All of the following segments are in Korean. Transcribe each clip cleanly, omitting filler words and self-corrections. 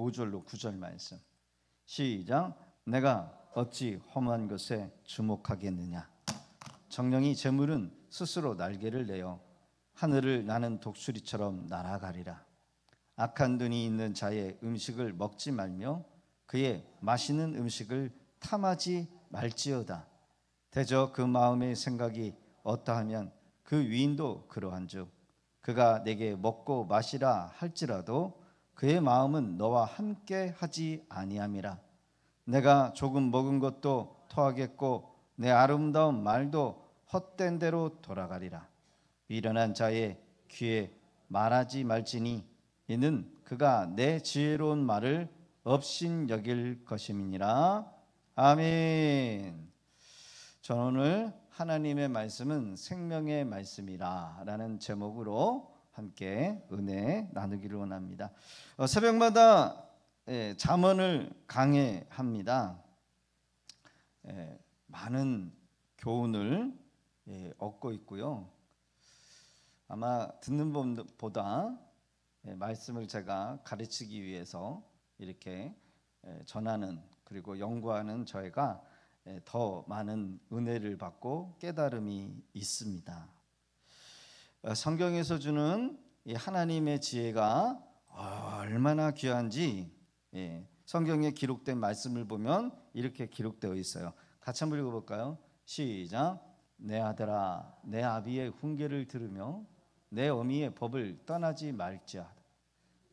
5절로 9절 말씀. 시작. 내가 어찌 험한 것에 주목하겠느냐. 정령이 재물은 스스로 날개를 내어 하늘을 나는 독수리처럼 날아가리라. 악한 눈이 있는 자의 음식을 먹지 말며 그의 마시는 음식을 탐하지 말지어다. 대저 그 마음의 생각이 어떠하면 그 위인도 그러한즉 그가 내게 먹고 마시라 할지라도 그의 마음은 너와 함께 하지 아니함이라. 내가 조금 먹은 것도 토하겠고 내 아름다운 말도 헛된 대로 돌아가리라. 미련한 자의 귀에 말하지 말지니 이는 그가 내 지혜로운 말을 업신여길 것임이니라. 아멘. 저는 오늘 하나님의 말씀은 생명의 말씀이라 라는 제목으로 함께 은혜 나누기를 원합니다. 새벽마다 잠언을 강해합니다. 많은 교훈을 얻고 있고요. 아마 듣는 분보다 말씀을 제가 가르치기 위해서 이렇게 전하는 그리고 연구하는 저희가 더 많은 은혜를 받고 깨달음이 있습니다. 성경에서 주는 이 하나님의 지혜가 얼마나 귀한지 성경에 기록된 말씀을 보면 이렇게 기록되어 있어요. 같이 한번 읽어볼까요? 시작. 내 아들아 내 아비의 훈계를 들으며 내 어미의 법을 떠나지 말지어다.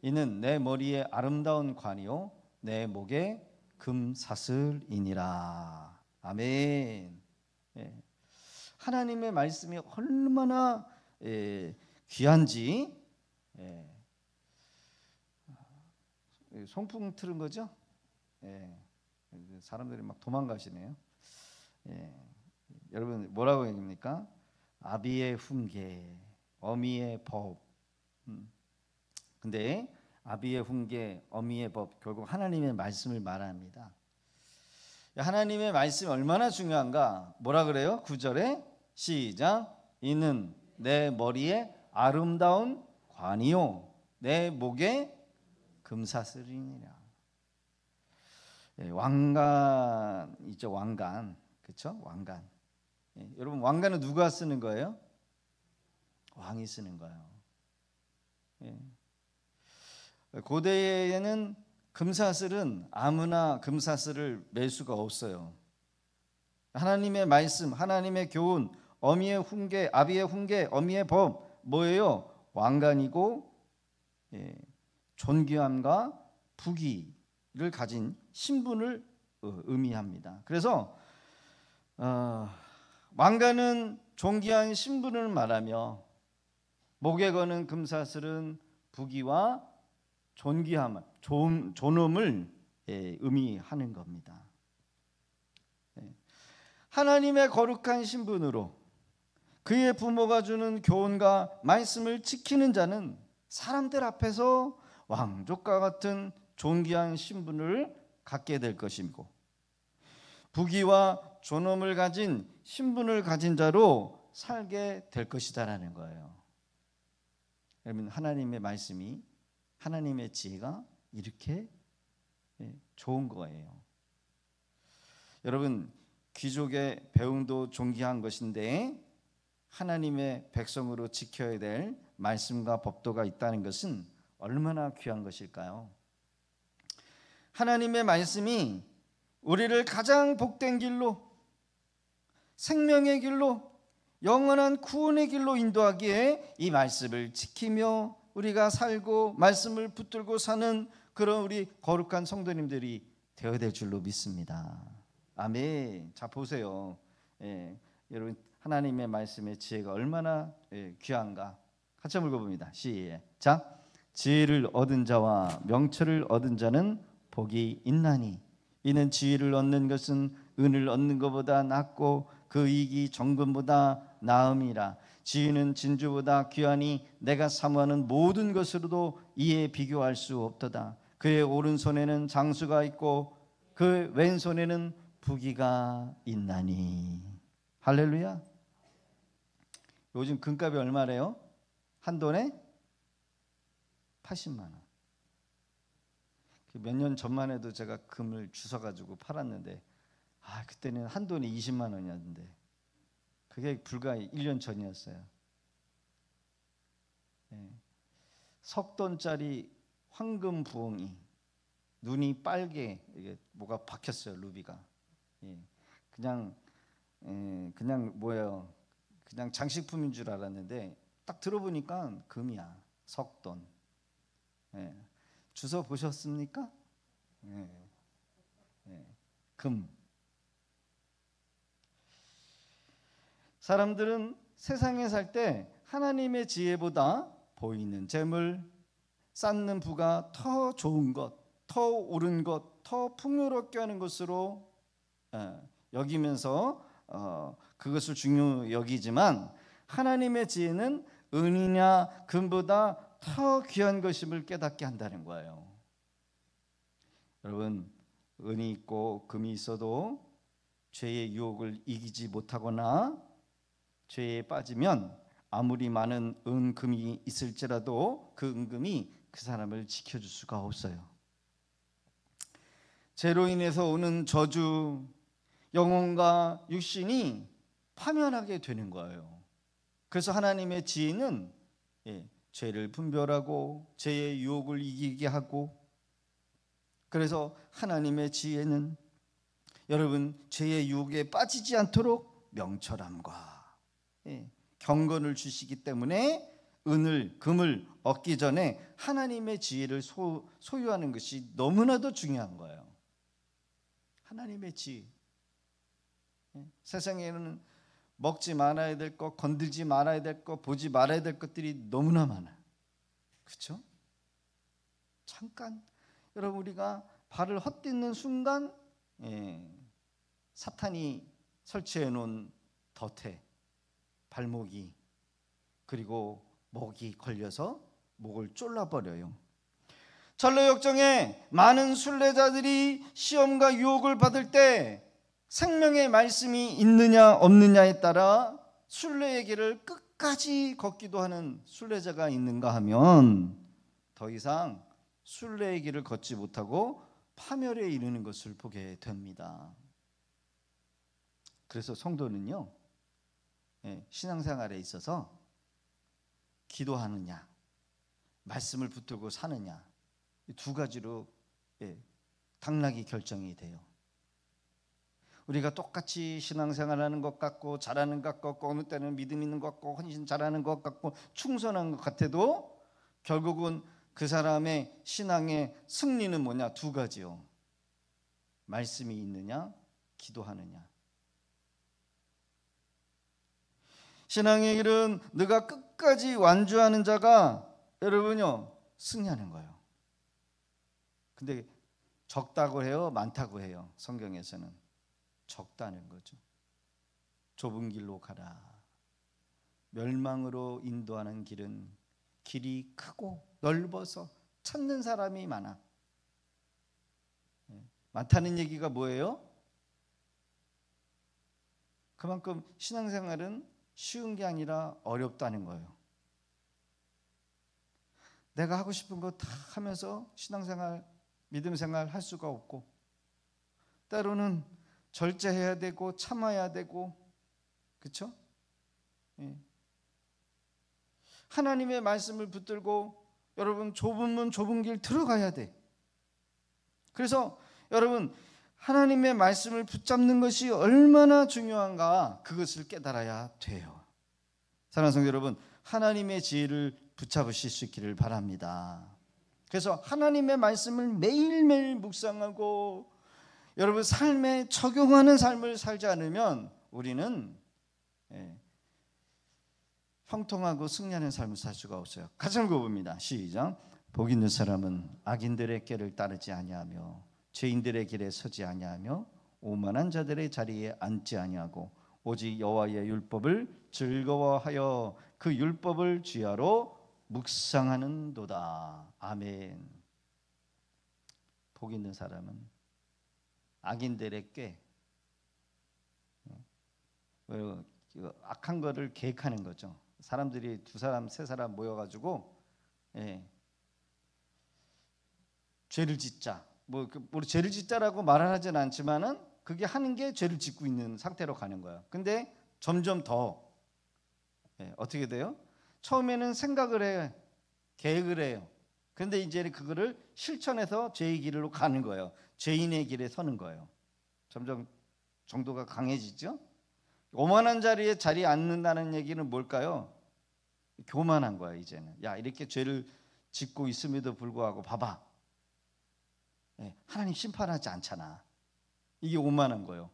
이는 내 머리에 아름다운 관이요 내 목에 금사슬이니라. 아멘. 하나님의 말씀이 얼마나 귀한지. 송풍 틀은 거죠? 사람들이 막 도망가시네요. 여러분 뭐라고 얘기합니까? 아비의 훈계, 어미의 법. 근데 아비의 훈계, 어미의 법, 결국 하나님의 말씀을 말합니다. 하나님의 말씀이 얼마나 중요한가? 뭐라 그래요? 9절에 시작. 이는 내 머리에 아름다운 관이요 내 목에 금사슬이니라. 왕관 있죠? 왕관. 그렇죠? 왕관. 여러분 왕관은 누가 쓰는 거예요? 왕이 쓰는 거예요. 고대에는 금사슬은 아무나 금사슬을 맬 수가 없어요. 하나님의 말씀, 하나님의 교훈, 어미의 훈계, 아비의 훈계, 어미의 법 뭐예요? 왕관이고 존귀함과 부귀를 가진 신분을 의미합니다. 그래서 왕관은 존귀한 신분을 말하며 목에 거는 금사슬은 부귀와 존귀함, 존엄을 의미하는 겁니다. 하나님의 거룩한 신분으로 그의 부모가 주는 교훈과 말씀을 지키는 자는 사람들 앞에서 왕족과 같은 존귀한 신분을 갖게 될 것이고 부귀와 존엄을 가진 신분을 가진 자로 살게 될 것이다라는 거예요. 여러분 하나님의 말씀이 하나님의 지혜가 이렇게 좋은 거예요. 여러분 귀족의 배움도 존귀한 것인데 하나님의 백성으로 지켜야 될 말씀과 법도가 있다는 것은 얼마나 귀한 것일까요? 하나님의 말씀이 우리를 가장 복된 길로, 생명의 길로, 영원한 구원의 길로 인도하기에 이 말씀을 지키며 우리가 살고 말씀을 붙들고 사는 그런 우리 거룩한 성도님들이 되어야 될 줄로 믿습니다. 아멘. 자 보세요. 여러분 하나님의 말씀의 지혜가 얼마나 귀한가. 같이 한번 읽어봅니다. 시작. 지혜를 얻은 자와 명철을 얻은 자는 복이 있나니 이는 지혜를 얻는 것은 은을 얻는 것보다 낫고 그 이익이 정금보다 나음이라. 지혜는 진주보다 귀하니 내가 사모하는 모든 것으로도 이에 비교할 수 없도다. 그의 오른손에는 장수가 있고 그 왼손에는 부귀가 있나니. 할렐루야. 요즘 금값이 얼마래요? 한 돈에 80만 원. 몇 년 전만 해도 제가 금을 주워 가지고 팔았는데 그때는 한 돈이 20만 원이었는데 그게 불과 1년 전이었어요. 석돈짜리 황금 부엉이, 눈이 빨개, 이게 뭐가 박혔어요, 루비가. 그냥 뭐예요? 그냥 장식품인 줄 알았는데 딱 들어보니까 금이야. 석돈. 주워 보셨습니까? 금. 사람들은 세상에 살 때 하나님의 지혜보다 보이는 재물, 쌓는 부가 더 좋은 것, 더 옳은 것, 더 풍요롭게 하는 것으로 여기면서 그것을 중요 여기지만 하나님의 지혜는 은이냐 금보다 더 귀한 것임을 깨닫게 한다는 거예요. 여러분, 은이 있고 금이 있어도 죄의 유혹을 이기지 못하거나 죄에 빠지면 아무리 많은 은금이 있을지라도 그 은금이 그 사람을 지켜줄 수가 없어요. 죄로 인해서 오는 저주, 영혼과 육신이 파멸하게 되는 거예요. 그래서 하나님의 지혜는 죄를 분별하고 죄의 유혹을 이기게 하고, 그래서 하나님의 지혜는 여러분 죄의 유혹에 빠지지 않도록 명철함과 경건을 주시기 때문에 은을 금을 얻기 전에 하나님의 지혜를 소유하는 것이 너무나도 중요한 거예요. 하나님의 지혜. 세상에는 먹지 말아야 될 것, 건들지 말아야 될 것, 보지 말아야 될 것들이 너무나 많아요. 그렇죠? 잠깐 여러분, 우리가 발을 헛디디는 순간 사탄이 설치해 놓은 덫에 발목이 그리고 목이 걸려서 목을 졸라버려요. 전로역정에 많은 순례자들이 시험과 유혹을 받을 때 생명의 말씀이 있느냐 없느냐에 따라 순례의 길을 끝까지 걷기도 하는 순례자가 있는가 하면 더 이상 순례의 길을 걷지 못하고 파멸에 이르는 것을 보게 됩니다. 그래서 성도는요, 신앙생활에 있어서 기도하느냐 말씀을 붙들고 사느냐, 이 두 가지로 당락이 결정이 돼요. 우리가 똑같이 신앙생활하는 것 같고 잘하는 것 같고 어느 때는 믿음 있는 것 같고 헌신 잘하는 것 같고 충성한 것 같아도 결국은 그 사람의 신앙의 승리는 뭐냐? 두 가지요. 말씀이 있느냐, 기도하느냐. 신앙의 길은 네가 끝까지 완주하는 자가 여러분요 승리하는 거예요. 근데 적다고 해요, 많다고 해요? 성경에서는 적다는 거죠. 좁은 길로 가라. 멸망으로 인도하는 길은 길이 크고 넓어서 찾는 사람이 많아. 많다는 얘기가 뭐예요? 그만큼 신앙생활은 쉬운 게 아니라 어렵다는 거예요. 내가 하고 싶은 거 다 하면서 신앙생활, 믿음생활 할 수가 없고, 때로는 절제해야 되고 참아야 되고, 그렇죠? 하나님의 말씀을 붙들고 여러분 좁은 문 좁은 길 들어가야 돼. 그래서 여러분 하나님의 말씀을 붙잡는 것이 얼마나 중요한가, 그것을 깨달아야 돼요. 사랑하는 성도 여러분, 하나님의 지혜를 붙잡으실 수 있기를 바랍니다. 그래서 하나님의 말씀을 매일매일 묵상하고 여러분 삶에 적용하는 삶을 살지 않으면 우리는 형통하고 승리하는 삶을 살 수가 없어요. 같이 읽어봅니다. 시작. 복 있는 사람은 악인들의 길을 따르지 아니하며 죄인들의 길에 서지 아니하며 오만한 자들의 자리에 앉지 아니하고 오직 여호와의 율법을 즐거워하여 그 율법을 주야로 묵상하는도다. 아멘. 복 있는 사람은 악인들의 꾀, 악한 거를 계획하는 거죠. 사람들이 두 사람 세 사람 모여가지고 죄를 짓자. 우리 죄를 짓자라고 말을 하진 않지만은 그게 하는 게 죄를 짓고 있는 상태로 가는 거예요. 근데 점점 더 어떻게 돼요? 처음에는 생각을 해, 계획을 해요. 근데 이제 그거를 실천해서 죄의 길로 가는 거예요. 죄인의 길에 서는 거예요. 점점 정도가 강해지죠. 오만한 자리에 앉는다는 얘기는 뭘까요? 교만한 거야. 이제는 야, 이렇게 죄를 짓고 있음에도 불구하고 봐봐, 하나님 심판하지 않잖아. 이게 오만한 거예요.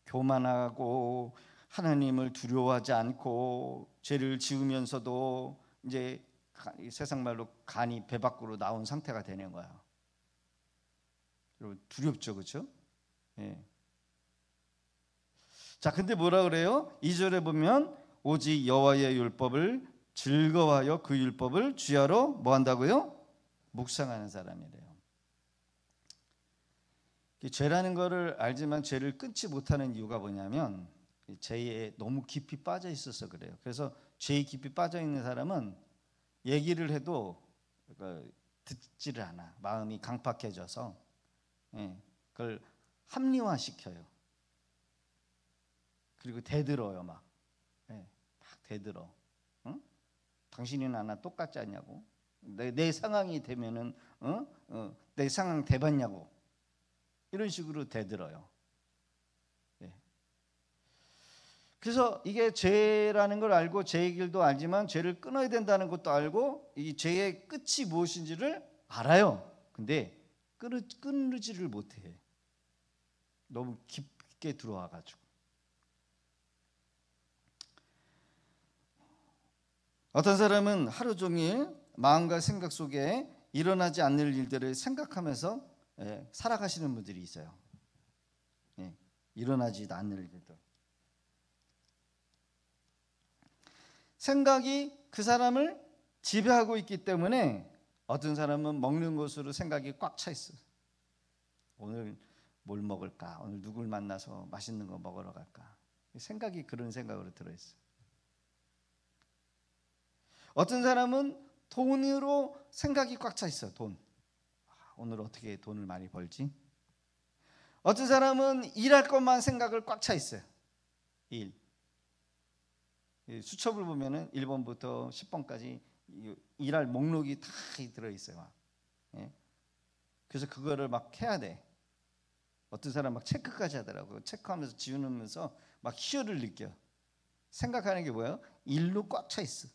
교만하고 하나님을 두려워하지 않고 죄를 지으면서도 이제 세상 말로 간이 배 밖으로 나온 상태가 되는 거야. 여러분 두렵죠, 그렇죠? 자, 근데 뭐라 그래요? 2절에 보면 오직 여호와의 율법을 즐거워하여 그 율법을 주야로 뭐 한다고요? 묵상하는 사람이래요. 죄라는 거를 알지만 죄를 끊지 못하는 이유가 뭐냐면 죄에 너무 깊이 빠져 있어서 그래요. 그래서 죄에 깊이 빠져 있는 사람은 얘기를 해도 듣지를 않아. 마음이 강팍해져서 그걸 합리화시켜요. 그리고 대들어요. 막 대들어. 응? 당신이 나나 똑같지 않냐고. 내 상황이 되면은 내 상황 돼봤냐고. 이런 식으로 대들어요. 그래서 이게 죄라는 걸 알고 죄의 길도 알지만 죄를 끊어야 된다는 것도 알고 이 죄의 끝이 무엇인지를 알아요. 근데 끊지를 못해. 너무 깊게 들어와가지고. 어떤 사람은 하루 종일 마음과 생각 속에 일어나지 않을 일들을 생각하면서 살아가시는 분들이 있어요. 일어나지도 않을 일들. 생각이 그 사람을 지배하고 있기 때문에 어떤 사람은 먹는 것으로 생각이 꽉 차 있어요. 오늘 뭘 먹을까? 오늘 누굴 만나서 맛있는 거 먹으러 갈까? 생각이 그런 생각으로 들어있어요. 어떤 사람은 돈으로 생각이 꽉 차 있어요. 돈. 오늘 어떻게 돈을 많이 벌지? 어떤 사람은 일할 것만 생각을 꽉 차 있어요. 일. 수첩을 보면은 1번부터 10번까지 일할 목록이 다 들어 있어요. 그래서 그거를 막 해야 돼. 어떤 사람 막 체크까지 하더라고요. 체크하면서 지우면서 막 희열을 느껴. 생각하는 게 뭐예요? 일로 꽉 차 있어.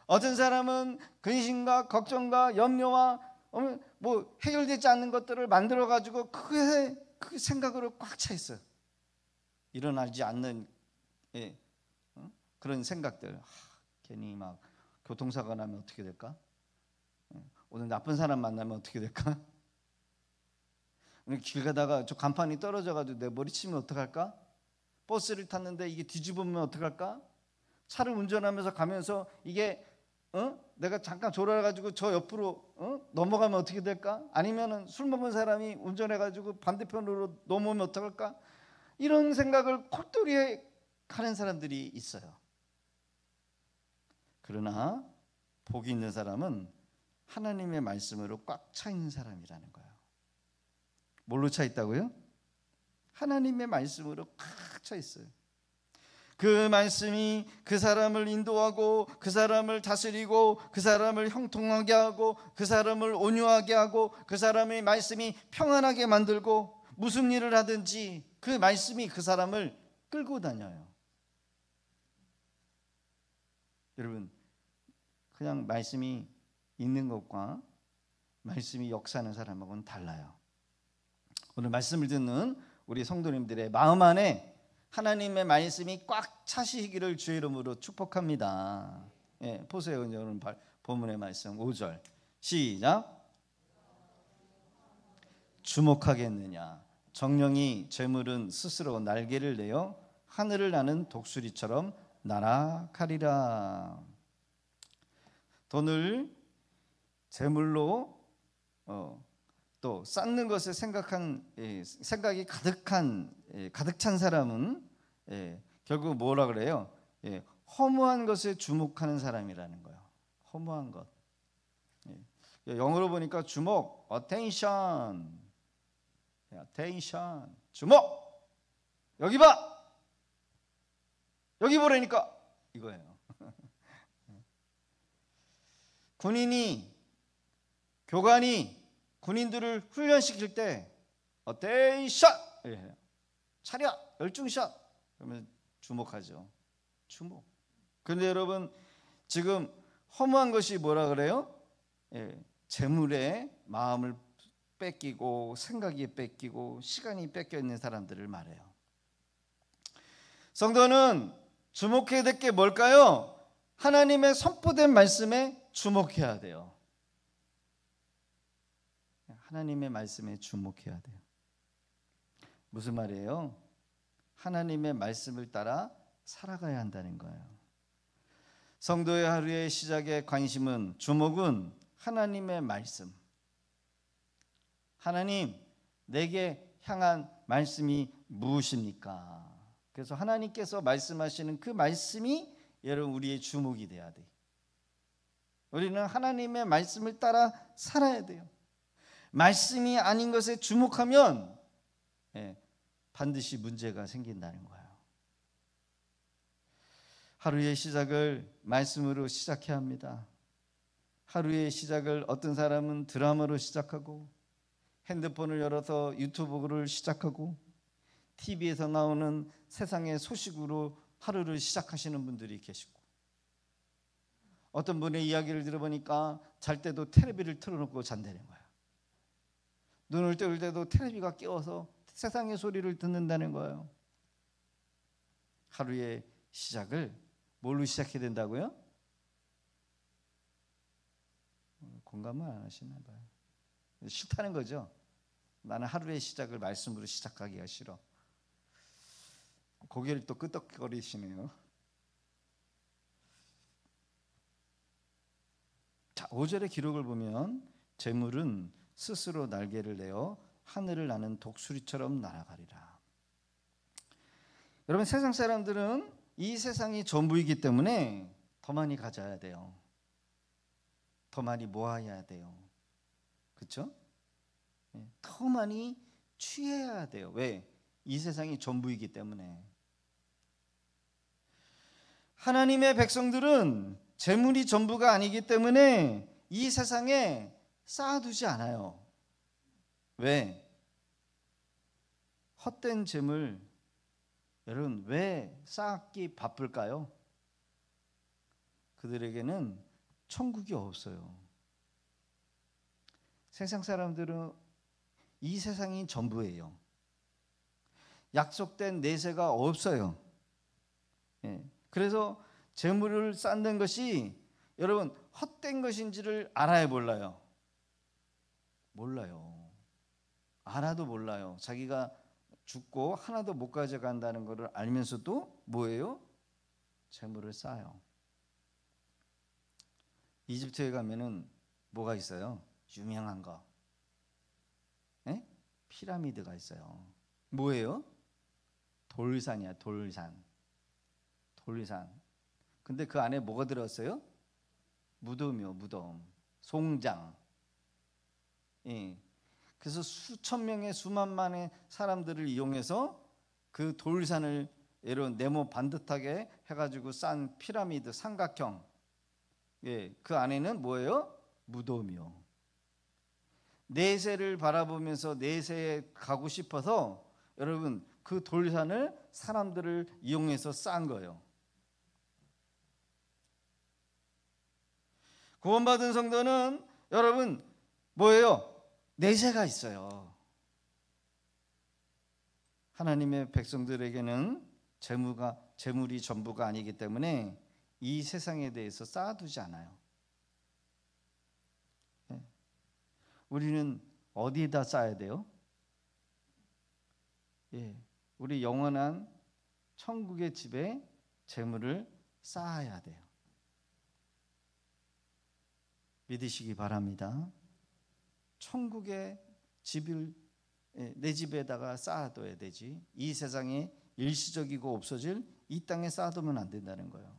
어떤 사람은 근심과 걱정과 염려와 뭐 해결되지 않는 것들을 만들어 가지고 그 생각으로 꽉 차 있어요. 일어나지 않는 그런 생각들. 괜히 막 교통사고 나면 어떻게 될까? 오늘 나쁜 사람 만나면 어떻게 될까? 오늘 길 가다가 저 간판이 떨어져가지고 내 머리 치면 어떡할까? 버스를 탔는데 이게 뒤집으면 어떡할까? 차를 운전하면서 가면서 이게 내가 잠깐 졸아가지고 저 옆으로 넘어가면 어떻게 될까? 아니면은 술 먹은 사람이 운전해가지고 반대편으로 넘어오면 어떡할까? 이런 생각을 콧돌이에 가는 사람들이 있어요. 그러나 복이 있는 사람은 하나님의 말씀으로 꽉 차 있는 사람이라는 거예요. 뭘로 차 있다고요? 하나님의 말씀으로 꽉 차 있어요. 그 말씀이 그 사람을 인도하고 그 사람을 다스리고 그 사람을 형통하게 하고 그 사람을 온유하게 하고 그 사람의 말씀이 평안하게 만들고 무슨 일을 하든지 그 말씀이 그 사람을 끌고 다녀요. 여러분, 그냥 말씀이 있는 것과 말씀이 역사하는 사람하고는 달라요. 오늘 말씀을 듣는 우리 성도님들의 마음 안에 하나님의 말씀이 꽉 차시기를 주의 이름으로 축복합니다. 보세요. 오늘 본문의 말씀 5절 시작. 주목하겠느냐? 정령이 재물은 스스로 날개를 내어 하늘을 나는 독수리처럼 날아가리라. 돈을 재물로 또 쌓는 것을 생각이 가득 찬 사람은 결국 뭐라 그래요? 허무한 것에 주목하는 사람이라는 거예요. 허무한 것. 영어로 보니까 주목, attention, attention, 주목. 여기 봐. 여기 보라니까 이거예요. 군인이, 교관이 군인들을 훈련시킬 때 attention, 차렷, 열중샷, 그러면 주목하죠. 주목. 그런데 여러분, 지금 허무한 것이 뭐라 그래요? 재물에 마음을 뺏기고 생각이 뺏기고 시간이 뺏겨 있는 사람들을 말해요. 성도는 주목해야 될 게 뭘까요? 하나님의 선포된 말씀에 주목해야 돼요. 하나님의 말씀에 주목해야 돼요. 무슨 말이에요? 하나님의 말씀을 따라 살아가야 한다는 거예요. 성도의 하루의 시작의 관심은, 주목은 하나님의 말씀. 하나님, 내게 향한 말씀이 무엇입니까? 그래서 하나님께서 말씀하시는 그 말씀이 여러분 우리의 주목이 돼야 돼요. 우리는 하나님의 말씀을 따라 살아야 돼요. 말씀이 아닌 것에 주목하면 반드시 문제가 생긴다는 거예요. 하루의 시작을 말씀으로 시작해야 합니다. 하루의 시작을 어떤 사람은 드라마로 시작하고, 핸드폰을 열어서 유튜브를 시작하고, TV에서 나오는 세상의 소식으로 하루를 시작하시는 분들이 계시고, 어떤 분의 이야기를 들어보니까 잘 때도 텔레비를 틀어놓고 잔다는 거예요. 눈을 뜰 때도 텔레비가 깨워서 세상의 소리를 듣는다는 거예요. 하루의 시작을 뭘로 시작해야 된다고요? 공감을 안 하시나 봐요. 싫다는 거죠. 나는 하루의 시작을 말씀으로 시작하기가 싫어. 고개를 또 끄덕거리시네요. 자, 5절의 기록을 보면 재물은 스스로 날개를 내어 하늘을 나는 독수리처럼 날아가리라. 여러분, 세상 사람들은 이 세상이 전부이기 때문에 더 많이 가져야 돼요. 더 많이 모아야 돼요. 그렇죠? 더 많이 취해야 돼요. 왜? 이 세상이 전부이기 때문에. 하나님의 백성들은 재물이 전부가 아니기 때문에 이 세상에 쌓아두지 않아요. 왜? 헛된 재물, 여러분 왜 쌓기 바쁠까요? 그들에게는 천국이 없어요. 세상 사람들은 이 세상이 전부예요. 약속된 내세가 없어요. 그래서 재물을 쌓는 것이 여러분 헛된 것인지를 알아야 몰라요. 몰라요. 알아도 몰라요. 자기가 죽고 하나도 못 가져간다는 것을 알면서도 뭐예요? 재물을 쌓아요. 이집트에 가면은 뭐가 있어요? 유명한 거. 피라미드가 있어요. 뭐예요? 돌산이야, 돌산. 돌산. 근데 그 안에 뭐가 들었어요? 무덤이요, 무덤. 송장. 그래서 수천 명의 수만만의 사람들을 이용해서 그 돌산을 예로 네모 반듯하게 해가지고 쌓은 피라미드 삼각형. 그 안에는 뭐예요? 무덤이요. 내세를 바라보면서 내세에 가고 싶어서 여러분 그 돌산을 사람들을 이용해서 쌓은 거예요. 구원받은 성도는 여러분 뭐예요? 내세가 있어요. 하나님의 백성들에게는 재물이 전부가 아니기 때문에 이 세상에 대해서 쌓아두지 않아요. 우리는 어디에다 쌓아야 돼요? 우리 영원한 천국의 집에 재물을 쌓아야 돼요. 믿으시기 바랍니다. 천국의 집을 내 집에다가 쌓아둬야 되지, 이 세상에 일시적이고 없어질 이 땅에 쌓아두면 안 된다는 거예요.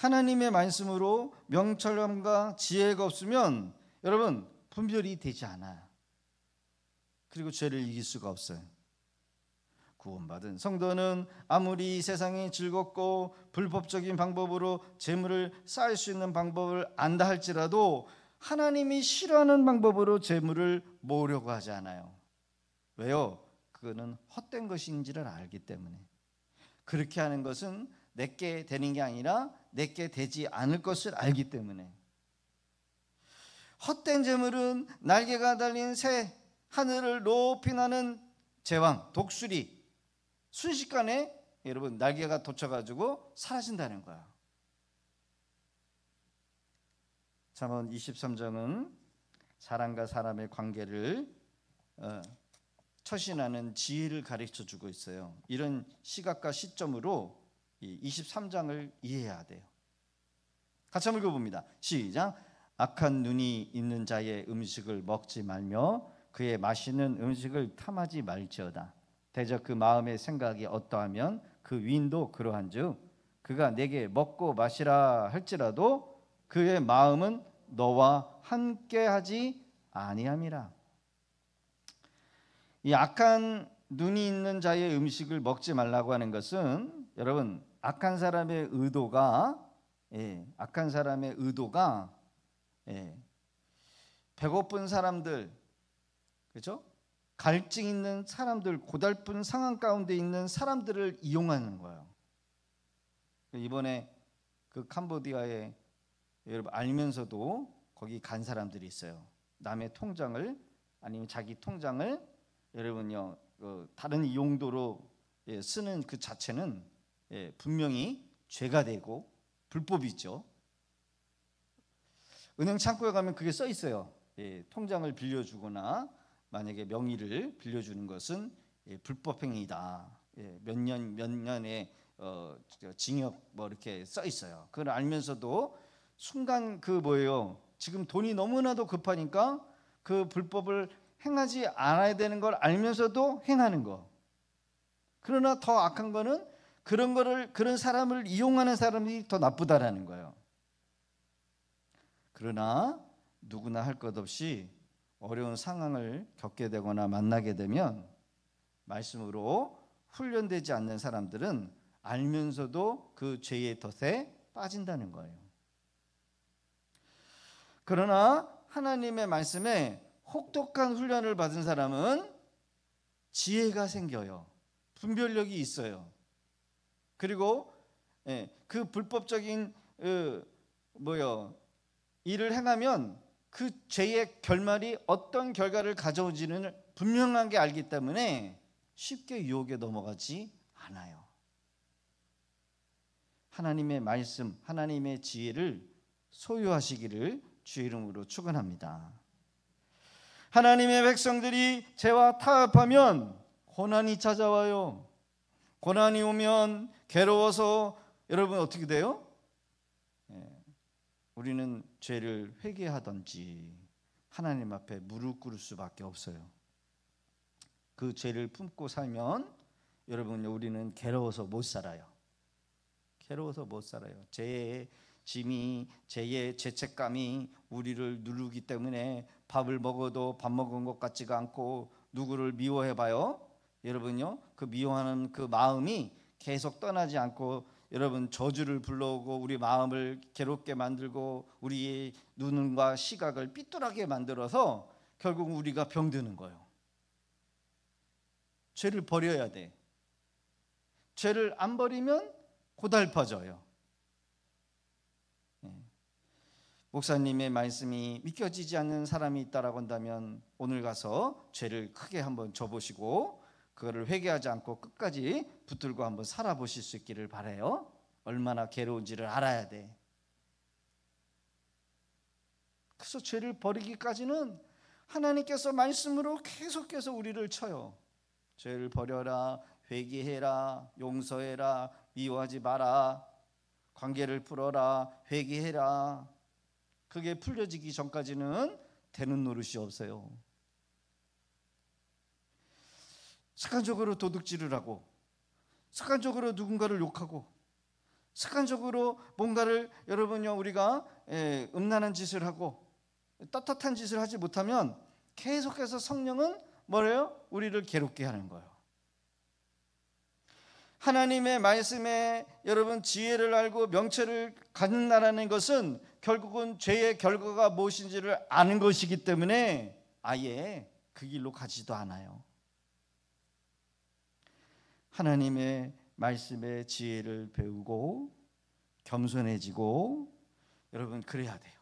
하나님의 말씀으로 명철함과 지혜가 없으면 여러분 분별이 되지 않아요. 그리고 죄를 이길 수가 없어요. 구원받은 성도는 아무리 세상이 즐겁고 불법적인 방법으로 재물을 쌓을 수 있는 방법을 안다 할지라도 하나님이 싫어하는 방법으로 재물을 모으려고 하지 않아요. 왜요? 그거는 헛된 것인지를 알기 때문에. 그렇게 하는 것은 내게 되는 게 아니라 내게 되지 않을 것을 알기 때문에. 헛된 재물은 날개가 달린 새, 하늘을 높이 나는 제왕, 독수리 순식간에 여러분 날개가 돋쳐가지고 사라진다는 거야. 잠언 23장은 사람과 사람의 관계를 처신하는 지혜를 가르쳐주고 있어요. 이런 시각과 시점으로 23장을 이해해야 돼요. 같이 한번 읽어봅니다. 시작. 악한 눈이 있는 자의 음식을 먹지 말며 그의 마시는 음식을 탐하지 말지어다. 대저 그 마음의 생각이 어떠하면 그 위인도 그러한즉 그가 내게 먹고 마시라 할지라도 그의 마음은 너와 함께하지 아니함이라. 이 악한 눈이 있는 자의 음식을 먹지 말라고 하는 것은 여러분 악한 사람의 의도가 배고픈 사람들, 그렇죠? 갈증 있는 사람들, 고달픈 상황 가운데 있는 사람들을 이용하는 거예요. 이번에 그 캄보디아에 여러분 알면서도 거기 간 사람들이 있어요. 남의 통장을 아니면 자기 통장을 여러분요 다른 용도로 쓰는 그 자체는 분명히 죄가 되고 불법이죠. 은행 창구에 가면 그게 써 있어요. 통장을 빌려주거나 만약에 명의를 빌려주는 것은 불법 행위다. 몇 년의 징역 뭐 이렇게 써 있어요. 그걸 알면서도 순간 그 뭐예요? 지금 돈이 너무나도 급하니까 그 불법을 행하지 않아야 되는 걸 알면서도 행하는 거. 그러나 더 악한 거는 그런 사람을 이용하는 사람이 더 나쁘다라는 거예요. 그러나 누구나 할 것 없이 어려운 상황을 겪게 되거나 만나게 되면 말씀으로 훈련되지 않는 사람들은 알면서도 그 죄의 덫에 빠진다는 거예요. 그러나 하나님의 말씀에 혹독한 훈련을 받은 사람은 지혜가 생겨요. 분별력이 있어요. 그리고 그 불법적인 일을 행하면 그 죄의 결말이 어떤 결과를 가져오지는 분명하게 알기 때문에 쉽게 유혹에 넘어가지 않아요. 하나님의 말씀, 하나님의 지혜를 소유하시기를 주의 이름으로 축원합니다. 하나님의 백성들이 죄와 타협하면 고난이 찾아와요. 고난이 오면 괴로워서 여러분 어떻게 돼요? 우리는 죄를 회개하든지 하나님 앞에 무릎 꿇을 수밖에 없어요. 그 죄를 품고 살면 여러분 우리는 괴로워서 못 살아요. 괴로워서 못 살아요. 죄의 짐이, 죄의 죄책감이 우리를 누르기 때문에 밥을 먹어도 밥 먹은 것 같지가 않고 누구를 미워해봐요. 여러분요, 그 미워하는 그 마음이 계속 떠나지 않고 여러분 저주를 불러오고 우리 마음을 괴롭게 만들고 우리의 눈과 시각을 삐뚤하게 만들어서 결국 우리가 병드는 거예요. 죄를 버려야 돼. 죄를 안 버리면 고달퍼져요. 목사님의 말씀이 믿겨지지 않는 사람이 있다라고 한다면 오늘 가서 죄를 크게 한번 져보시고 그거를 회개하지 않고 끝까지 붙들고 한번 살아보실 수 있기를 바라요. 얼마나 괴로운지를 알아야 돼. 그래서 죄를 버리기까지는 하나님께서 말씀으로 계속해서 우리를 쳐요. 죄를 버려라, 회개해라, 용서해라, 미워하지 마라, 관계를 풀어라, 회개해라. 그게 풀려지기 전까지는 되는 노릇이 없어요. 습관적으로 도둑질을 하고 습관적으로 누군가를 욕하고 습관적으로 뭔가를 여러분요 우리가 음란한 짓을 하고 떳떳한 짓을 하지 못하면 계속해서 성령은 뭐래요? 우리를 괴롭게 하는 거예요. 하나님의 말씀에 여러분 지혜를 알고 명철을 갖는다라는 것은 결국은 죄의 결과가 무엇인지를 아는 것이기 때문에 아예 그 길로 가지도 않아요. 하나님의 말씀의 지혜를 배우고 겸손해지고 여러분 그래야 돼요.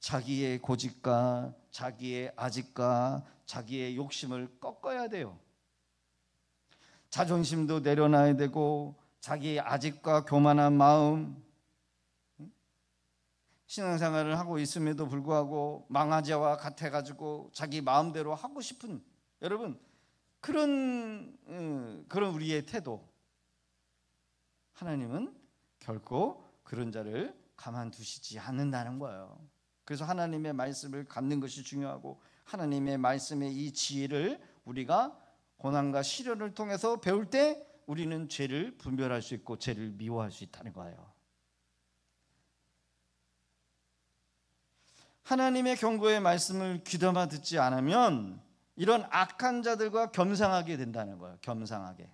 자기의 고집과 자기의 아집과 자기의 욕심을 꺾어야 돼요. 자존심도 내려놔야 되고 자기의 아집과 교만한 마음, 신앙생활을 하고 있음에도 불구하고 망아지와 같아가지고 자기 마음대로 하고 싶은 여러분 그런 우리의 태도, 하나님은 결코 그런 자를 가만두시지 않는다는 거예요. 그래서 하나님의 말씀을 갖는 것이 중요하고 하나님의 말씀의 이 지혜를 우리가 고난과 시련을 통해서 배울 때 우리는 죄를 분별할 수 있고 죄를 미워할 수 있다는 거예요. 하나님의 경고의 말씀을 귀담아 듣지 않으면 이런 악한 자들과 겸상하게 된다는 거예요. 겸상하게.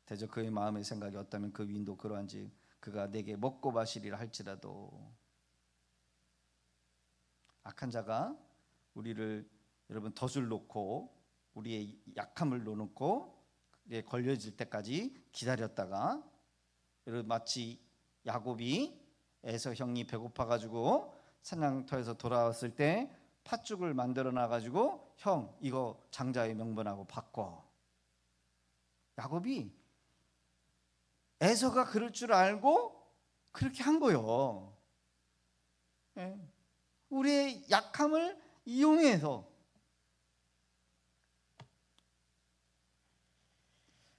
대저 그의 마음의 생각이 어떠면 그 위인도 그러한지 그가 내게 먹고 마시리라 할지라도. 악한 자가 우리를 여러분 덫을 놓고 우리의 약함을 놓고 걸려질 때까지 기다렸다가 여러분 마치 야곱이 에서 형이 배고파가지고 사냥터에서 돌아왔을 때 팥죽을 만들어 놔가지고 형 이거 장자의 명분하고 바꿔. 야곱이 에서가 그럴 줄 알고 그렇게 한 거예요. 우리의 약함을 이용해서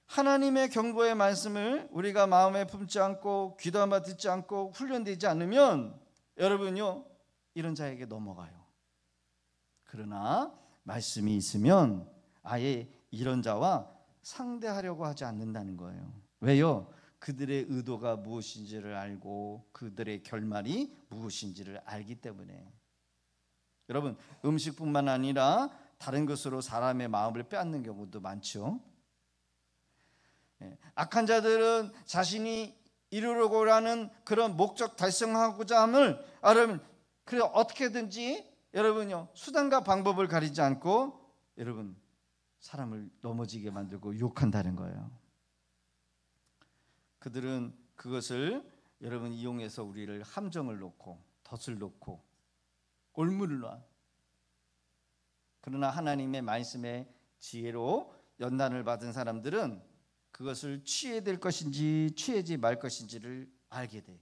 하나님의 경고의 말씀을 우리가 마음에 품지 않고 귀담아 듣지 않고 훈련되지 않으면 여러분요 이런 자에게 넘어가요. 그러나 말씀이 있으면 아예 이런 자와 상대하려고 하지 않는다는 거예요. 왜요? 그들의 의도가 무엇인지를 알고 그들의 결말이 무엇인지를 알기 때문에. 여러분 음식뿐만 아니라 다른 것으로 사람의 마음을 빼앗는 경우도 많죠. 악한 자들은 자신이 이루려고 하는 그런 목적 달성하고자 함을 그래 어떻게든지 여러분요 수단과 방법을 가리지 않고 여러분 사람을 넘어지게 만들고 유혹한다는 거예요. 그들은 그것을 여러분 이용해서 우리를 함정을 놓고 덫을 놓고 올무를 놔. 그러나 하나님의 말씀의 지혜로 연단을 받은 사람들은 그것을 취해될 것인지 취하지 말 것인지를 알게 돼.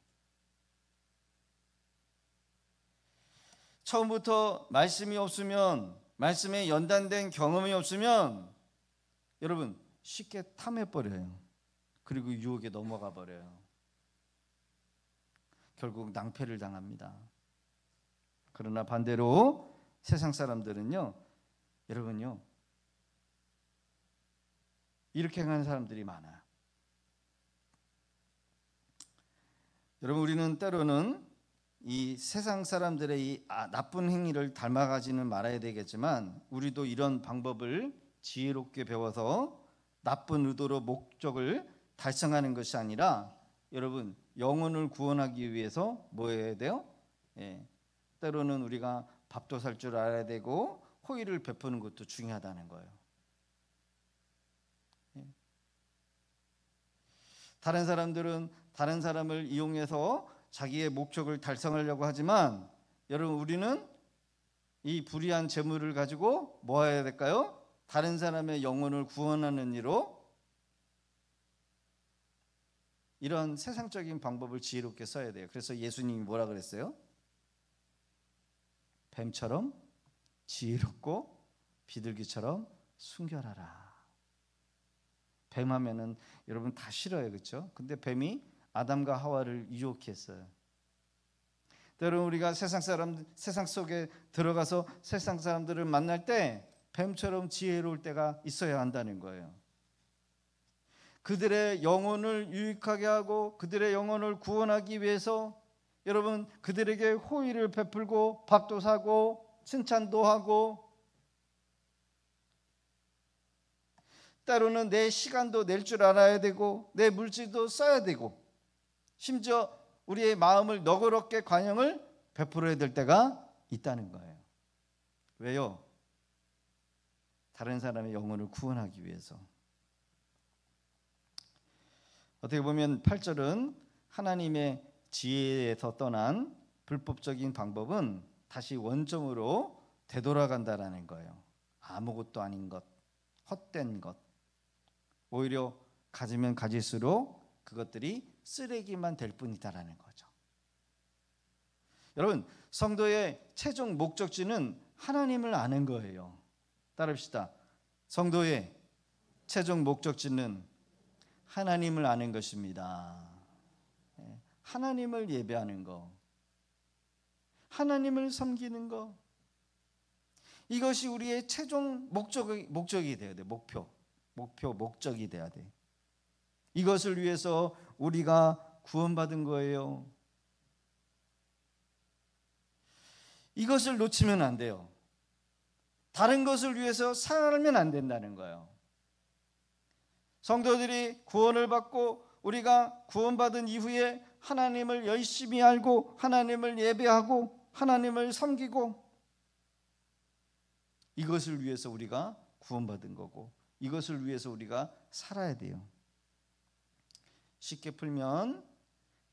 처음부터 말씀이 없으면 말씀에 연단된 경험이 없으면 여러분 쉽게 탐해버려요. 그리고 유혹에 넘어가 버려요. 결국 낭패를 당합니다. 그러나 반대로 세상 사람들은요 여러분요 이렇게 하는 사람들이 많아요. 여러분 우리는 때로는 이 세상 사람들의 이 나쁜 행위를 닮아가지는 말아야 되겠지만 우리도 이런 방법을 지혜롭게 배워서 나쁜 의도로 목적을 달성하는 것이 아니라 여러분 영혼을 구원하기 위해서 뭐 해야 돼요? 때로는 우리가 밥도 살 줄 알아야 되고 호의를 베푸는 것도 중요하다는 거예요. 다른 사람들은 다른 사람을 이용해서 자기의 목적을 달성하려고 하지만 여러분 우리는 이 불의한 재물을 가지고 뭐 해야 될까요? 다른 사람의 영혼을 구원하는 일로 이런 세상적인 방법을 지혜롭게 써야 돼요. 그래서 예수님이 뭐라 그랬어요? 뱀처럼 지혜롭고 비둘기처럼 순결하라. 뱀 하면은 여러분 다 싫어요, 그렇죠? 근데 뱀이 아담과 하와를 유혹했어요. 때로는 우리가 세상 속에 들어가서 세상 사람들을 만날 때 뱀처럼 지혜로울 때가 있어야 한다는 거예요. 그들의 영혼을 유익하게 하고 그들의 영혼을 구원하기 위해서 여러분 그들에게 호의를 베풀고 밥도 사고 칭찬도 하고 때로는 내 시간도 낼 줄 알아야 되고 내 물질도 써야 되고 심지어 우리의 마음을 너그럽게 관용을 베풀어야 될 때가 있다는 거예요. 왜요? 다른 사람의 영혼을 구원하기 위해서. 어떻게 보면 8절은 하나님의 지혜에서 떠난 불법적인 방법은 다시 원점으로 되돌아간다라는 거예요. 아무것도 아닌 것, 헛된 것, 오히려 가지면 가질수록 그것들이 쓰레기만 될 뿐이다라는 거죠. 여러분, 성도의 최종 목적지는 하나님을 아는 거예요. 따라합시다. 성도의 최종 목적지는 하나님을 아는 것입니다. 하나님을 예배하는 거, 하나님을 섬기는 거, 이것이 우리의 최종 목적이 되어야 돼. 목적이 돼야 돼. 이것을 위해서 우리가 구원받은 거예요. 이것을 놓치면 안 돼요. 다른 것을 위해서 살면 안 된다는 거예요. 성도들이 구원을 받고 우리가 구원받은 이후에 하나님을 열심히 알고 하나님을 예배하고 하나님을 섬기고 이것을 위해서 우리가 구원받은 거고 이것을 위해서 우리가 살아야 돼요. 쉽게 풀면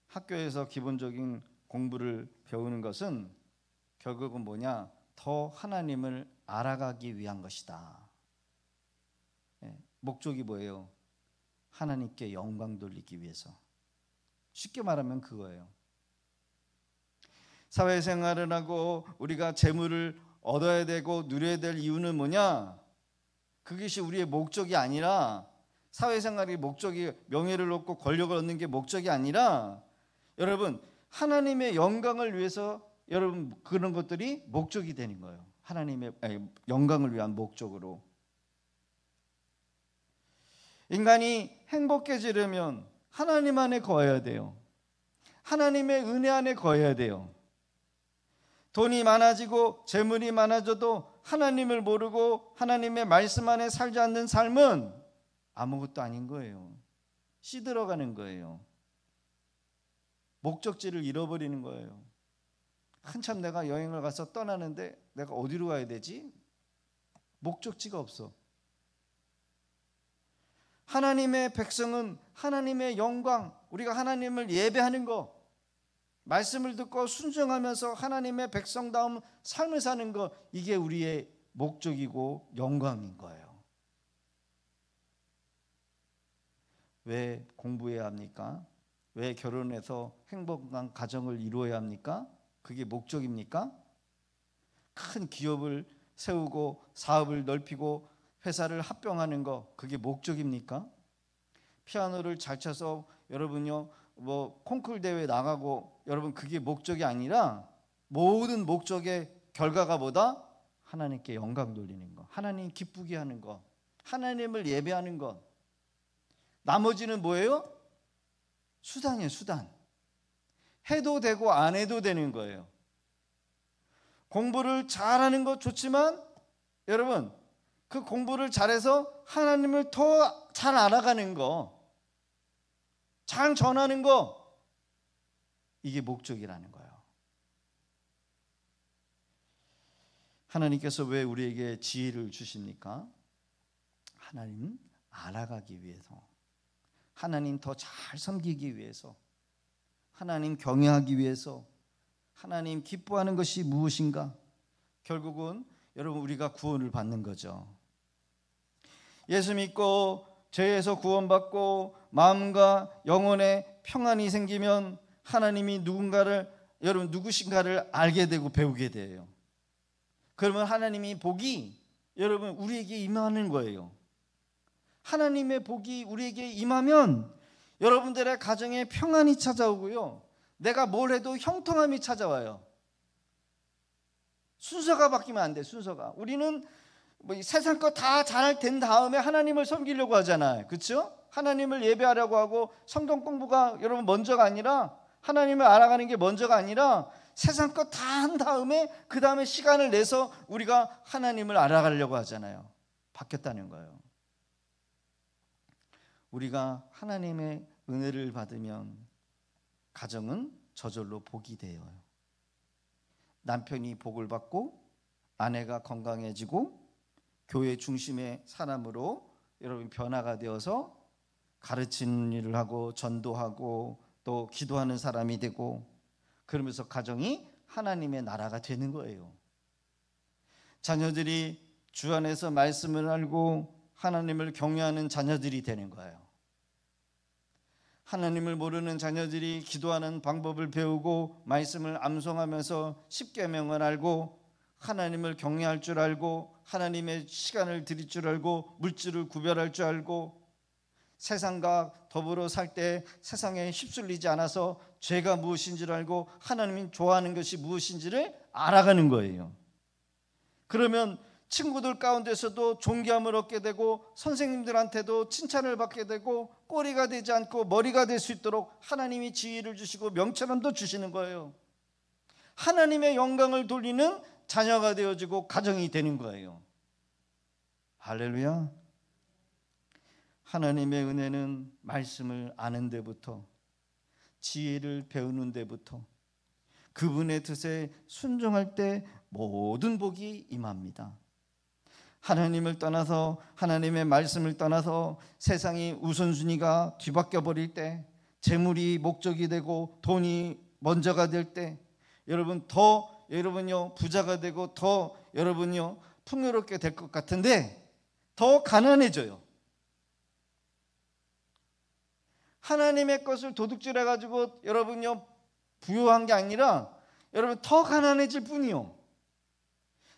학교에서 기본적인 공부를 배우는 것은 결국은 뭐냐? 더 하나님을 알아가기 위한 것이다. 목적이 뭐예요? 하나님께 영광 돌리기 위해서. 쉽게 말하면 그거예요. 사회생활을 하고 우리가 재물을 얻어야 되고 누려야 될 이유는 뭐냐? 그것이 우리의 목적이 아니라 사회생활의 목적이 명예를 얻고 권력을 얻는 게 목적이 아니라 여러분 하나님의 영광을 위해서 여러분 그런 것들이 목적이 되는 거예요. 하나님의 영광을 위한 목적으로. 인간이 행복해지려면 하나님 안에 거해야 돼요. 하나님의 은혜 안에 거해야 돼요. 돈이 많아지고 재물이 많아져도 하나님을 모르고 하나님의 말씀 안에 살지 않는 삶은 아무것도 아닌 거예요. 시들어가는 거예요. 목적지를 잃어버리는 거예요. 한참 내가 여행을 가서 떠나는데 내가 어디로 가야 되지? 목적지가 없어. 하나님의 백성은 하나님의 영광, 우리가 하나님을 예배하는 거, 말씀을 듣고 순종하면서 하나님의 백성다운 삶을 사는 거, 이게 우리의 목적이고 영광인 거예요. 왜 공부해야 합니까? 왜 결혼해서 행복한 가정을 이루어야 합니까? 그게 목적입니까? 큰 기업을 세우고 사업을 넓히고 회사를 합병하는 거, 그게 목적입니까? 피아노를 잘 쳐서 여러분요 뭐 콩쿨 대회 나가고 여러분 그게 목적이 아니라 모든 목적의 결과가 뭐다? 하나님께 영광 돌리는 거, 하나님 기쁘게 하는 거, 하나님을 예배하는 것. 나머지는 뭐예요? 수단이에요. 수단. 해도 되고 안 해도 되는 거예요. 공부를 잘하는 거 좋지만 여러분 그 공부를 잘해서 하나님을 더 잘 알아가는 거, 잘 전하는 거, 이게 목적이라는 거예요. 하나님께서 왜 우리에게 지혜를 주십니까? 하나님 알아가기 위해서, 하나님 더 잘 섬기기 위해서, 하나님 경외하기 위해서. 하나님 기뻐하는 것이 무엇인가? 결국은 여러분 우리가 구원을 받는 거죠. 예수 믿고 죄에서 구원받고 마음과 영혼에 평안이 생기면 하나님이 여러분 누구신가를 알게 되고 배우게 돼요. 그러면 하나님이 복이 여러분 우리에게 임하는 거예요. 하나님의 복이 우리에게 임하면 여러분들의 가정에 평안이 찾아오고요, 내가 뭘 해도 형통함이 찾아와요. 순서가 바뀌면 안 돼. 순서가. 우리는 뭐 세상 거 다 잘 된 다음에 하나님을 섬기려고 하잖아요. 그렇죠? 하나님을 예배하려고 하고 성경 공부가 여러분 먼저가 아니라, 하나님을 알아가는 게 먼저가 아니라 세상 것 다 한 다음에 그 다음에 시간을 내서 우리가 하나님을 알아가려고 하잖아요. 바뀌었다는 거예요. 우리가 하나님의 은혜를 받으면 가정은 저절로 복이 돼요. 남편이 복을 받고 아내가 건강해지고 교회 중심의 사람으로 여러분 변화가 되어서 가르치는 일을 하고 전도하고 또 기도하는 사람이 되고, 그러면서 가정이 하나님의 나라가 되는 거예요. 자녀들이 주 안에서 말씀을 알고 하나님을 경외하는 자녀들이 되는 거예요. 하나님을 모르는 자녀들이 기도하는 방법을 배우고 말씀을 암송하면서 십계명을 알고 하나님을 경외할 줄 알고 하나님의 시간을 드릴 줄 알고 물질을 구별할 줄 알고 세상과 더불어 살 때 세상에 휩쓸리지 않아서 죄가 무엇인지를 알고 하나님이 좋아하는 것이 무엇인지를 알아가는 거예요. 그러면 친구들 가운데서도 존귀함을 얻게 되고 선생님들한테도 칭찬을 받게 되고 꼬리가 되지 않고 머리가 될 수 있도록 하나님이 지위를 주시고 명철함도 주시는 거예요. 하나님의 영광을 돌리는 자녀가 되어지고 가정이 되는 거예요. 할렐루야. 하나님의 은혜는 말씀을 아는 데부터 지혜를 배우는 데부터 그분의 뜻에 순종할 때 모든 복이 임합니다. 하나님을 떠나서 하나님의 말씀을 떠나서 세상이 우선순위가 뒤바뀌어 버릴 때, 재물이 목적이 되고 돈이 먼저가 될 때 여러분요 부자가 되고 더 여러분요 풍요롭게 될 것 같은데 더 가난해져요. 하나님의 것을 도둑질해 가지고 여러분요 부유한 게 아니라 여러분 더 가난해질 뿐이요.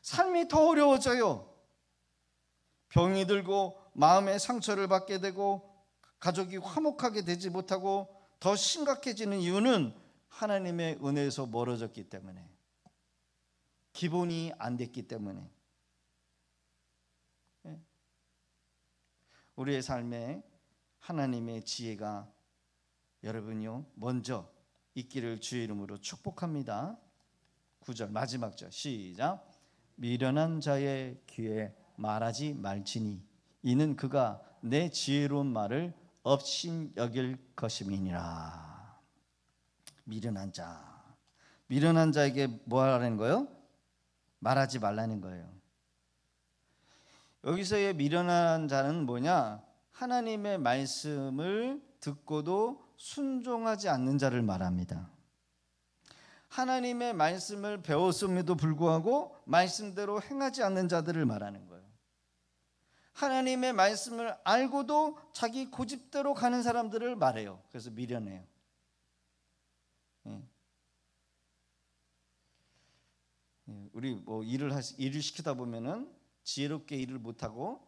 삶이 더 어려워져요. 병이 들고 마음의 상처를 받게 되고 가족이 화목하게 되지 못하고 더 심각해지는 이유는 하나님의 은혜에서 멀어졌기 때문에, 기본이 안 됐기 때문에. 우리의 삶에 하나님의 지혜가 여러분요 먼저 있기를 주의 이름으로 축복합니다. 9절 마지막 절 시작. 미련한 자의 귀에 말하지 말지니 이는 그가 내 지혜로운 말을 업신 여길 것임이니라. 미련한 자, 미련한 자에게 뭐 하라는 거예요? 말하지 말라는 거예요. 여기서의 미련한 자는 뭐냐? 하나님의 말씀을 듣고도 순종하지 않는 자를 말합니다. 하나님의 말씀을 배웠음에도 불구하고 말씀대로 행하지 않는 자들을 말하는 거예요. 하나님의 말씀을 알고도 자기 고집대로 가는 사람들을 말해요. 그래서 미련해요. 우리 뭐 일을 시키다 보면은 지혜롭게 일을 못하고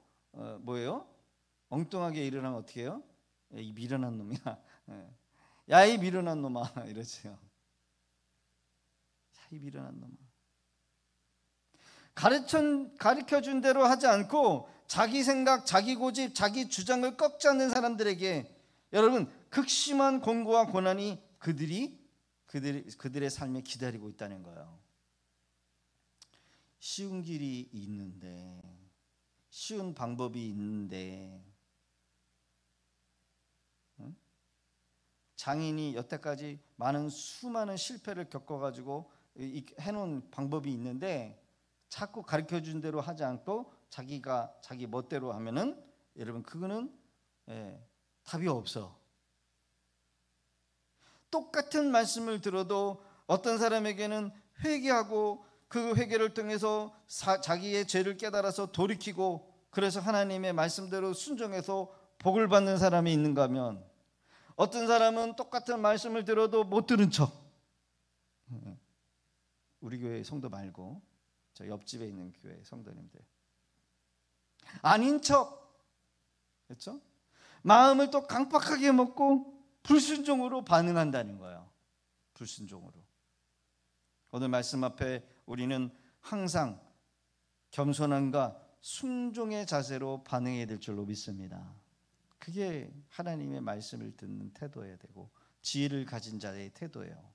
뭐예요? 엉뚱하게 일을 하면 어떻게 해요? 이 미련한 놈이야. 야, 이 미련한 놈아 이러죠. 야, 이 미련한 놈아. 가르쳐준 대로 하지 않고 자기 생각, 자기 고집, 자기 주장을 꺾지 않는 사람들에게 여러분 극심한 공고와 고난이 그들의 삶에 기다리고 있다는 거예요. 쉬운 길이 있는데, 쉬운 방법이 있는데, 장인이 여태까지 수많은 실패를 겪어가지고 해놓은 방법이 있는데 자꾸 가르쳐준 대로 하지 않고 자기 멋대로 하면은 여러분 그거는 답이 없어. 똑같은 말씀을 들어도 어떤 사람에게는 회개하고 그 회개를 통해서 자기의 죄를 깨달아서 돌이키고 그래서 하나님의 말씀대로 순종해서 복을 받는 사람이 있는가 하면, 어떤 사람은 똑같은 말씀을 들어도 못 들은 척, 우리 교회 성도 말고 저 옆집에 있는 교회 성도님들 아닌 척, 그렇죠? 마음을 또 강팍하게 먹고 불순종으로 반응한다는 거예요. 불순종으로. 오늘 말씀 앞에 우리는 항상 겸손함과 순종의 자세로 반응해야 될 줄로 믿습니다. 그게 하나님의 말씀을 듣는 태도여야 되고 지혜를 가진 자의 태도예요.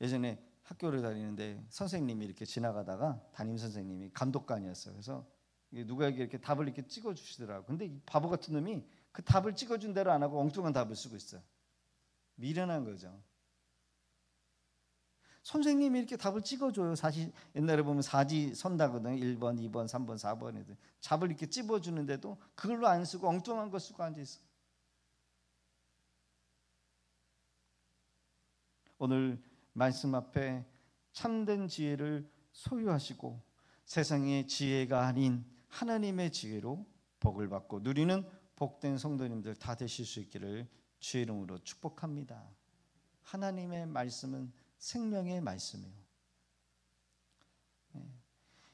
예전에 학교를 다니는데 선생님이 이렇게 지나가다가 담임 선생님이 감독관이었어요. 그래서 누구에게 이렇게 답을 이렇게 찍어주시더라고요. 근데 이 바보 같은 놈이 그 답을 찍어준 대로 안 하고 엉뚱한 답을 쓰고 있어요. 미련한 거죠. 선생님이 이렇게 답을 찍어줘요. 사실 옛날에 보면 사지 선다거든요. 1번, 2번, 3번, 4번 애들 답을 이렇게 찝어주는데도 그걸로 안 쓰고 엉뚱한 거 쓰고 앉아있어. 오늘 말씀 앞에 참된 지혜를 소유하시고 세상의 지혜가 아닌 하나님의 지혜로 복을 받고 누리는 복된 성도님들 다 되실 수 있기를 주의 이름으로 축복합니다. 하나님의 말씀은 생명의 말씀이에요.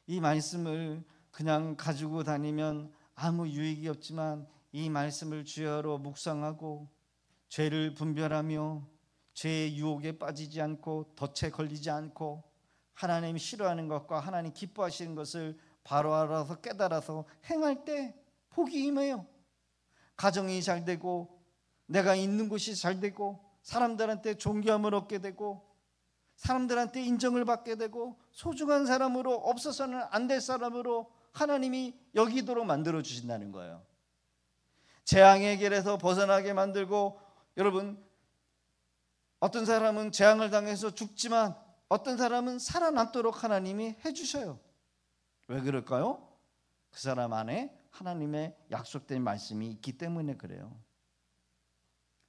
이 말씀을 그냥 가지고 다니면 아무 유익이 없지만 이 말씀을 주야로 묵상하고 죄를 분별하며 죄의 유혹에 빠지지 않고 덫에 걸리지 않고 하나님이 싫어하는 것과 하나님 기뻐하시는 것을 바로 알아서 깨달아서 행할 때 복이 임해요. 가정이 잘 되고 내가 있는 곳이 잘 되고 사람들한테 존경함을 얻게 되고 사람들한테 인정을 받게 되고 소중한 사람으로 없어서는 안 될 사람으로 하나님이 여기도록 만들어 주신다는 거예요. 재앙의 길에서 벗어나게 만들고 여러분 어떤 사람은 재앙을 당해서 죽지만 어떤 사람은 살아남도록 하나님이 해주셔요. 왜 그럴까요? 그 사람 안에 하나님의 약속된 말씀이 있기 때문에 그래요.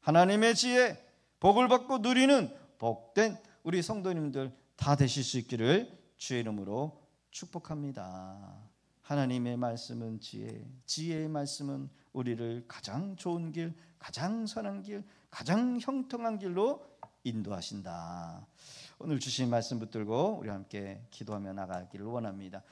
하나님의 지혜, 복을 받고 누리는 복된 우리 성도님들 다 되실 수 있기를 주의 이름으로 축복합니다. 하나님의 말씀은 지혜, 지혜의 말씀은 우리를 가장 좋은 길, 가장 선한 길, 가장 형통한 길로 인도하신다. 오늘 주신 말씀 붙들고 우리 함께 기도하며 나가기를 원합니다.